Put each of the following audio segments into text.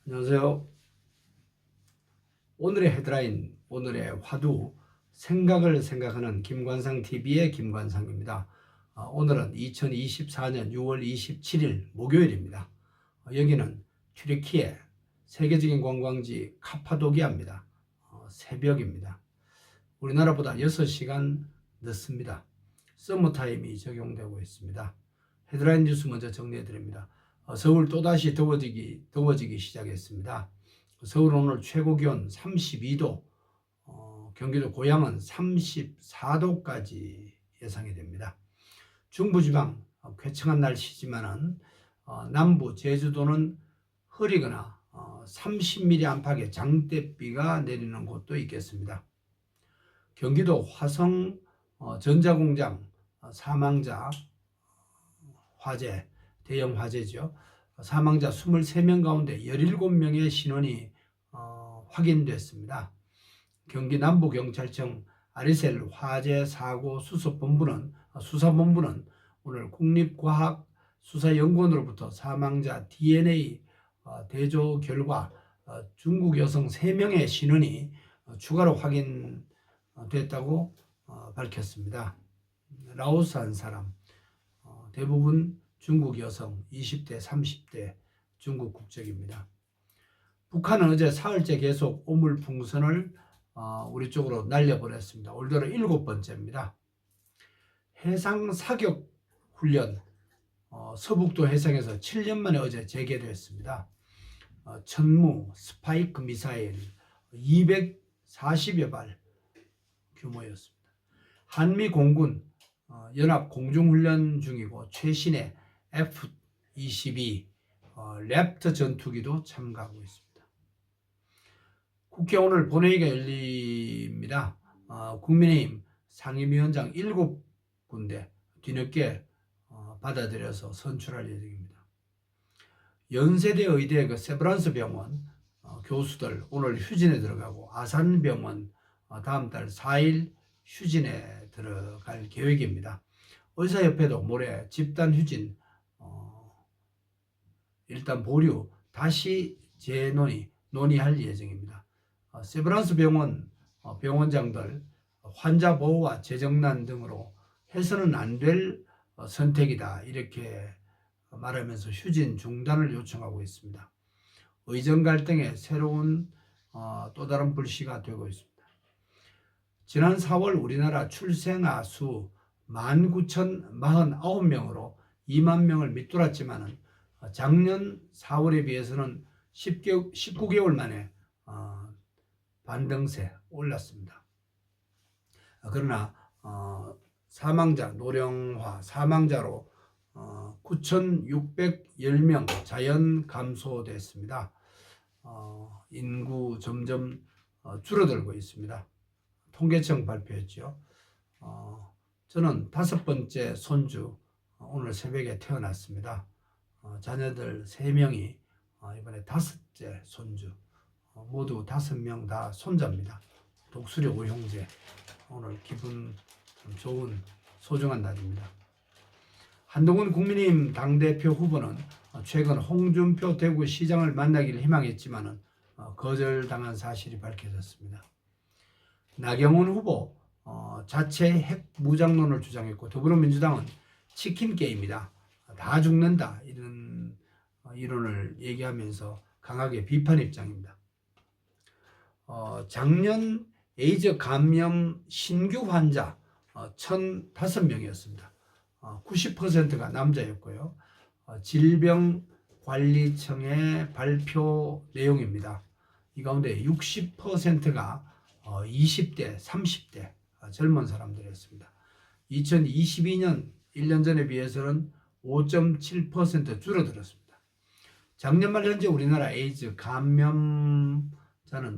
안녕하세요. 오늘의 헤드라인, 오늘의 화두, 생각을 생각하는 김관상TV의 김관상입니다. 오늘은 2024년 6월 27일 목요일입니다. 여기는 튀르키예 세계적인 관광지 카파도키아입니다. 새벽입니다. 우리나라보다 6시간 늦습니다. 서머타임이 적용되고 있습니다. 헤드라인 뉴스 먼저 정리해드립니다. 서울 또다시 더워지기 시작했습니다. 서울 오늘 최고기온 32도, 경기도 고양은 34도까지 예상이 됩니다. 중부지방 쾌청한 날씨지만은 남부 제주도는 흐리거나 30mm 안팎의 장대비가 내리는 곳도 있겠습니다. 경기도 화성 전자공장 사망자 화재, 대형 화재죠. 사망자 23명 가운데 17명의 신원이 확인됐습니다. 경기 남부경찰청 아리셀 화재사고 수사본부는 오늘 국립과학수사연구원으로부터 사망자 DNA 대조 결과 중국 여성 3명의 신원이 추가로 확인됐다고 밝혔습니다. 라오스 한 사람, 대부분 중국 여성 20대, 30대 중국 국적입니다. 북한은 어제 사흘째 계속 오물풍선을 우리 쪽으로 날려보냈습니다. 올 들어 7번째입니다. 해상 사격 훈련 서북도 해상에서 7년 만에 어제 재개됐습니다. 천무 스파이크 미사일 240여 발 규모였습니다. 한미 공군 연합 공중훈련 중이고 최신의 F-22 랩터 전투기도 참가하고 있습니다. 국회 오늘 본회의가 열립니다. 국민의힘 상임위원장 7군데 뒤늦게 받아들여서 선출할 예정입니다. 연세대 의대 세브란스 병원 교수들 오늘 휴진에 들어가고 아산병원 다음 달 4일 휴진에 들어갈 계획입니다. 의사협회도 모레 집단 휴진 일단 보류 다시 논의할 예정입니다. 세브란스 병원 병원장들 환자 보호와 재정난 등으로 해서는 안 될 선택이다 이렇게 말하면서 휴진 중단을 요청하고 있습니다. 의정 갈등의 새로운 또 다른 불씨가 되고 있습니다. 지난 4월 우리나라 출생아 수 19,049명으로 2만 명을 밑돌았지만 작년 4월에 비해서는 19개월 만에 반등세 올랐습니다. 그러나 노령화 사망자로 9,610명 자연 감소됐습니다. 인구 점점 줄어들고 있습니다. 통계청 발표했죠. 저는 5번째 손주 오늘 새벽에 태어났습니다. 자녀들 3명이 이번에 5째 손주 모두 5명 다 손자입니다. 독수리 5형제 오늘 기분 좀 좋은 소중한 날입니다. 한동훈 국민의힘 당대표 후보는 최근 홍준표 대구시장을 만나기를 희망했지만 거절당한 사실이 밝혀졌습니다. 나경원 후보 자체 핵 무장론을 주장했고 더불어민주당은 치킨 게임이다. 다 죽는다. 이런 이론을 얘기하면서 강하게 비판 입장입니다. 작년 에이즈 감염 신규 환자 1,005명이었습니다. 90%가 남자였고요. 질병관리청의 발표 내용입니다. 이 가운데 60%가 20대, 30대 젊은 사람들이었습니다. 2022년 1년 전에 비해서는 5.7% 줄어들었습니다. 작년 말 현재 우리나라 에이즈 감염자는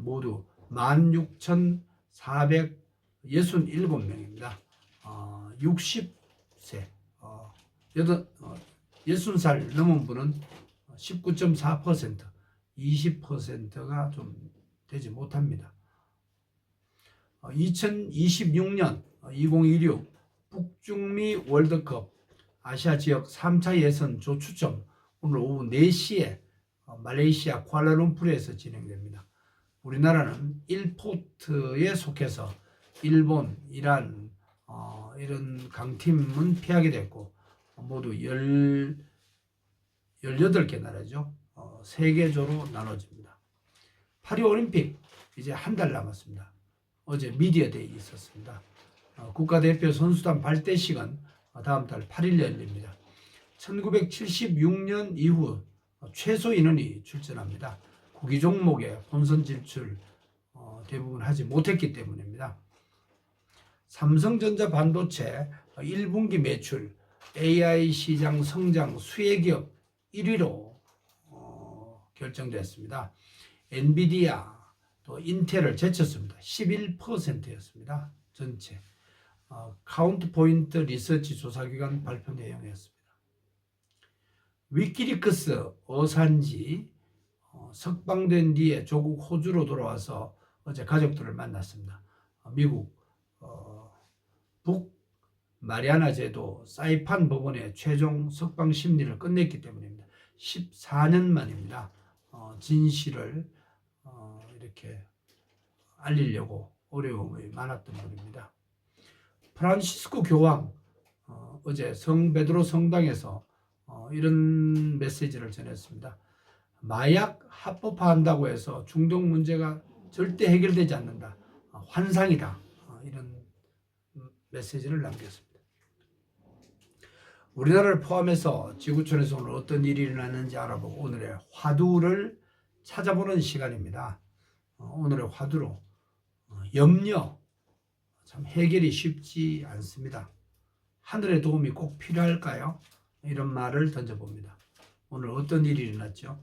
모두 16,467명입니다. 60세, 60살 넘은 분은 19.4%, 20%가 좀 되지 못합니다. 2026년 2026 북중미 월드컵 아시아 지역 3차 예선 조추첨 오늘 오후 4시에 말레이시아 쿠알라룸푸르에서 진행됩니다. 우리나라는 1포트에 속해서 일본, 이란 이런 강팀은 피하게 됐고 모두 18개 나라죠. 3개조로 나눠집니다. 파리올림픽 이제 한 달 남았습니다. 어제 미디어데이 있었습니다. 국가대표 선수단 발대식은 다음 달 8일 열립니다. 1976년 이후 최소 인원이 출전합니다. 구기 종목에 본선 진출 대부분 하지 못했기 때문입니다. 삼성전자 반도체 1분기 매출 AI 시장 성장 수혜기업 1위로 결정됐습니다. 엔비디아 또 인텔을 제쳤습니다. 11%였습니다. 전체. 카운트포인트 리서치 조사기관 발표 내용이었습니다. 위키리크스 어산지 석방된 뒤에 조국 호주로 돌아와서 어제 가족들을 만났습니다. 미국 북 마리아나 제도 사이판 법원의 최종 석방 심리를 끝냈기 때문입니다. 14년 만입니다. 진실을 이렇게 알리려고 어려움이 많았던 분입니다. 프란시스코 교황 어제 성베드로 성당에서 이런 메시지를 전했습니다. 마약 합법화한다고 해서 중독 문제가 절대 해결되지 않는다. 환상이다. 이런 메시지를 남겼습니다. 우리나라를 포함해서 지구촌에서 오늘 어떤 일이 일어났는지 알아보고 오늘의 화두를 찾아보는 시간입니다. 오늘의 화두로 염려, 참 해결이 쉽지 않습니다. 하늘의 도움이 꼭 필요할까요? 이런 말을 던져봅니다. 오늘 어떤 일이 일어났죠?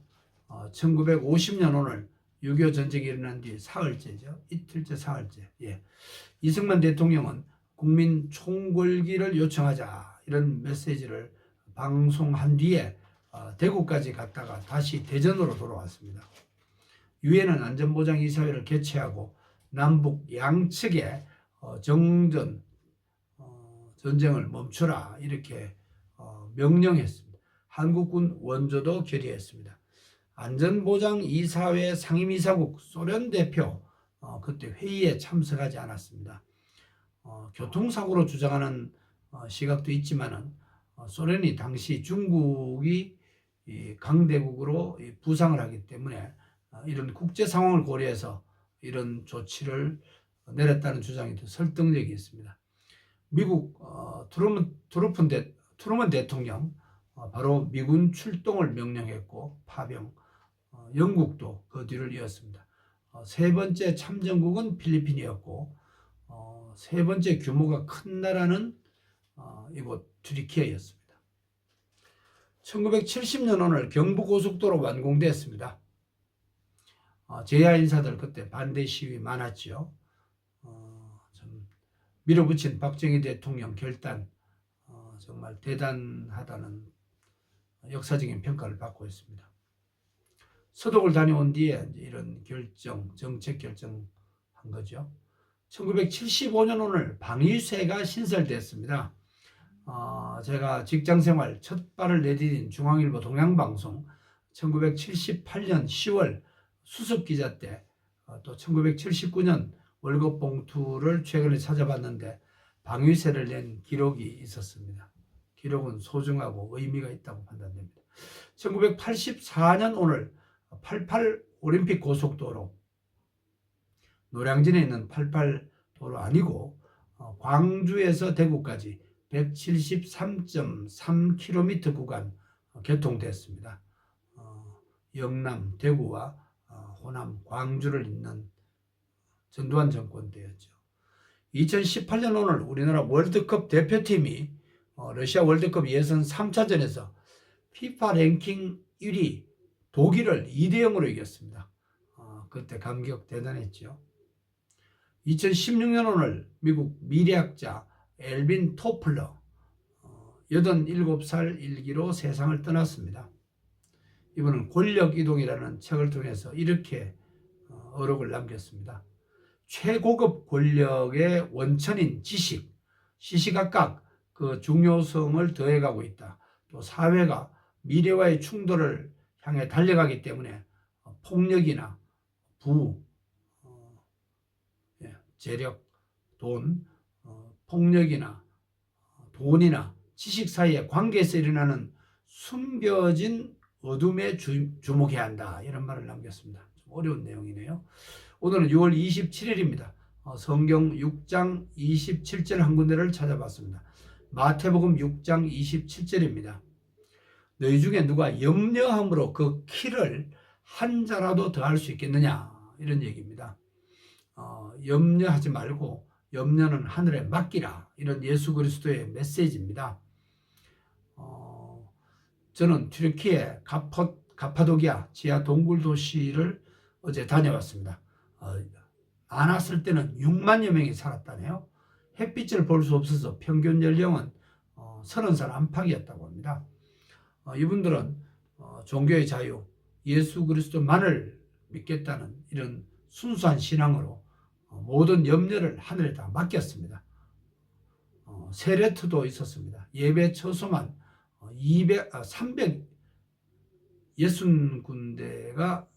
1950년 오늘 6.25 전쟁이 일어난 뒤 사흘째죠. 이틀째 사흘째. 예. 이승만 대통령은 국민 총궐기를 요청하자 이런 메시지를 방송한 뒤에 대구까지 갔다가 다시 대전으로 돌아왔습니다. 유엔은 안전보장이사회를 개최하고 남북 양측에 전쟁을 멈춰라 이렇게 명령했습니다. 한국군 원조도 결의했습니다. 안전보장이사회 상임이사국 소련 대표 그때 회의에 참석하지 않았습니다. 교통사고로 주장하는 시각도 있지만은 소련이 당시 중국이 강대국으로 부상을 하기 때문에 이런 국제 상황을 고려해서 이런 조치를 내렸다는 주장이 더 설득력이 있습니다. 미국 트루먼 대통령 바로 미군 출동을 명령했고 파병, 영국도 그 뒤를 이었습니다. 세 번째 참전국은 필리핀이었고 세 번째 규모가 큰 나라는 이곳 튀르키예였습니다. 1970년 오늘 경부고속도로 완공됐습니다. 제야 인사들 그때 반대 시위 많았죠. 좀 밀어붙인 박정희 대통령 결단 정말 대단하다는 역사적인 평가를 받고 있습니다. 서독을 다녀온 뒤에 이런 정책 결정한 거죠. 1975년 오늘 방위세가 신설됐습니다. 제가 직장생활 첫 발을 내디딘 중앙일보 동양방송 1978년 10월 수석기자 때 또 1979년 월급봉투를 최근에 찾아봤는데 방위세를 낸 기록이 있었습니다. 기록은 소중하고 의미가 있다고 판단됩니다. 1984년 오늘 88 올림픽 고속도로 노량진에 있는 88도로 아니고 광주에서 대구까지 173.3km 구간 개통됐습니다. 영남 대구와 호남 광주를 잇는 전두환 정권 때였죠. 2018년 오늘 우리나라 월드컵 대표팀이 러시아 월드컵 예선 3차전에서 피파 랭킹 1위 독일을 2대0으로 이겼습니다. 그때 감격 대단했죠. 2016년 오늘 미국 미래학자 엘빈 토플러 87살 일기로 세상을 떠났습니다. 이분은 권력이동이라는 책을 통해서 이렇게 어록을 남겼습니다. 최고급 권력의 원천인 지식, 시시각각 그 중요성을 더해가고 있다. 또 사회가 미래와의 충돌을 향해 달려가기 때문에 폭력이나 부, 재력, 돈, 폭력이나 돈이나 지식 사이의 관계에서 일어나는 숨겨진 어둠에 주목해야 한다. 이런 말을 남겼습니다. 좀 어려운 내용이네요. 오늘은 6월 27일입니다. 성경 6장 27절 한 군데를 찾아봤습니다. 마태복음 6장 27절입니다. 너희 중에 누가 염려함으로 그 키를 한 자라도 더할 수 있겠느냐, 이런 얘기입니다. 염려하지 말고 염려는 하늘에 맡기라, 이런 예수 그리스도의 메시지입니다. 저는 튀르키예 가파도기아 지하 동굴 도시를 어제 다녀왔습니다. 안 왔을 때는 6만여 명이 살았다네요. 햇빛을 볼 수 없어서 평균 연령은 30살 안팎이었다고 합니다. 이분들은 종교의 자유, 예수 그리스도만을 믿겠다는 이런 순수한 신앙으로 모든 염려를 하늘에 다 맡겼습니다. 세례투도 있었습니다. 예배 처소만 360군데가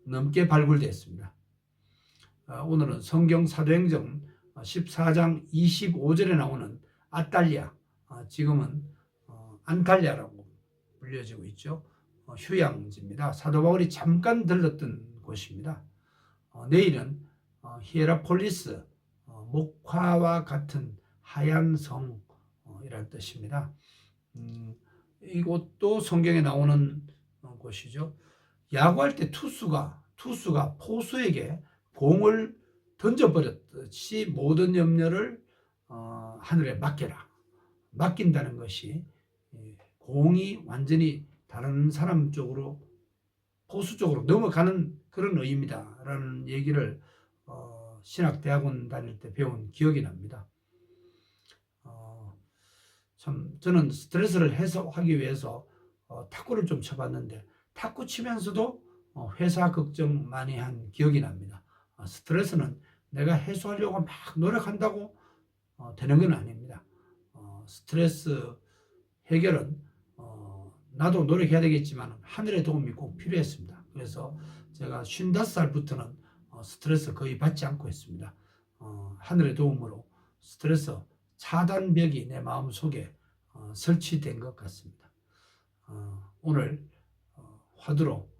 넘게 발굴되었습니다. 오늘은 성경 사도행전 14장 25절에 나오는 아탈리아, 지금은 안탈리아라고 불려지고 있죠. 휴양지입니다. 사도 바울이 잠깐 들렀던 곳입니다. 내일은 히에라폴리스, 목화와 같은 하얀 성이라는 뜻입니다. 이곳도 성경에 나오는 곳이죠. 야구할 때 투수가 포수에게 공을 던져버렸듯이 모든 염려를 하늘에 맡긴다는 것이 공이 완전히 다른 사람 쪽으로, 포수 쪽으로 넘어가는 그런 의미다 라는 얘기를 신학대학원 다닐 때 배운 기억이 납니다. 참 저는 스트레스를 해소하기 위해서 탁구를 좀 쳐봤는데, 탁구 치면서도 회사 걱정 많이 한 기억이 납니다. 스트레스는 내가 해소하려고 막 노력한다고 되는 건 아닙니다. 스트레스 해결은 나도 노력해야 되겠지만 하늘의 도움이 꼭 필요했습니다. 그래서 제가 55살부터는 스트레스 거의 받지 않고 있습니다. 하늘의 도움으로 스트레스 차단벽이 내 마음속에 설치된 것 같습니다. 오늘 화두로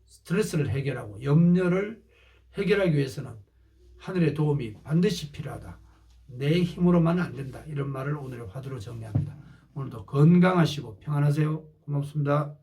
스트레스를 해결하고 염려를 해결하기 위해서는 하늘의 도움이 반드시 필요하다. 내 힘으로만은 안 된다. 이런 말을 오늘의 화두로 정리합니다. 오늘도 건강하시고 평안하세요. 고맙습니다.